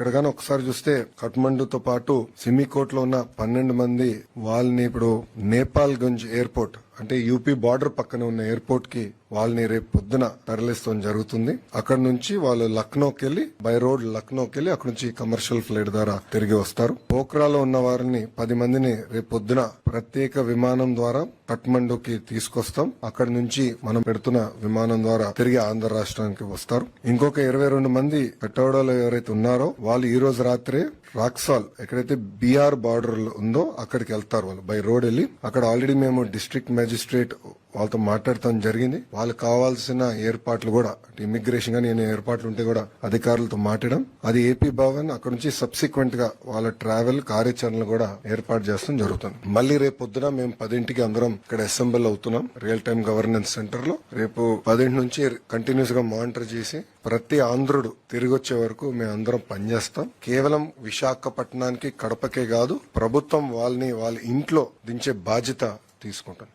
ఇక్కడ గానీ ఒకసారి చూస్తే కఠ్మండుతో పాటు సిమికోట్ లో ఉన్న 12 మంది వాళ్ళని ఇప్పుడు నేపాల్ గంజ్ ఎయిర్పోర్ట్ అంటే యూపీ బార్డర్ పక్కన ఉన్న ఎయిర్పోర్ట్ కి వాళ్ళని రేపు పొద్దున తరలిస్తాం జరుగుతుంది. అక్కడ నుంచి వాళ్ళు లక్నోకి వెళ్లి బై రోడ్ లక్నోకి వెళ్లి అక్కడ నుంచి కమర్షియల్ ఫ్లైట్ ద్వారా తిరిగి వస్తారు. పోఖ్రాలో ఉన్న వారిని 10 మందిని రేపు పొద్దున ప్రత్యేక విమానం ద్వారా కఠ్మండుకి తీసుకొస్తాం. అక్కడ నుంచి మనం పెడుతున్న విమానం ద్వారా తిరిగి ఆంధ్ర రాష్ట్రానికి వస్తారు. ఇంకొక 22 మంది పెట్రోడాలో ఎవరైతే ఉన్నారో వాళ్ళు ఈ రోజు రాత్రే రాక్సాల్ ఎక్కడైతే బీఆర్ బార్డర్ ఉందో అక్కడికి వెళ్తారు. వాళ్ళు బై రోడ్ వెళ్ళి అక్కడ ఆల్రెడీ మేము డిస్ట్రిక్ట్ మేజిస్ట్రేట్ వాళ్ళతో మాట్లాడటం జరిగింది. వాళ్ళకి కావాల్సిన ఏర్పాట్లు కూడా ఇమిగ్రేషన్ గా నేను ఏర్పాట్లు ఉంటే కూడా అధికారులతో మాట్లాడడం, అది ఏపీ భవన్ అక్కడ నుంచి సబ్సిక్వెంట్ గా వాళ్ళ ట్రావెల్ కార్యాచరణలు కూడా ఏర్పాటు చేస్తాం జరుగుతుంది. మళ్ళీ రేపు పొద్దున మేము 10ంటికి అందరం ఇక్కడ అసెంబ్లీ అవుతున్నాం రియల్ టైమ్ గవర్నెన్స్ సెంటర్ లో. రేపు 10 నుంచి కంటిన్యూస్ గా మానిటర్ చేసి ప్రతి ఆంధ్రుడు తిరిగి వచ్చే వరకు మేము అందరం పనిచేస్తాం. కేవలం విశాఖపట్నానికి కడపకే కాదు ప్రభుత్వం వాళ్ళని వాళ్ళ ఇంట్లో దించే బాధ్యత తీసుకుంటాం.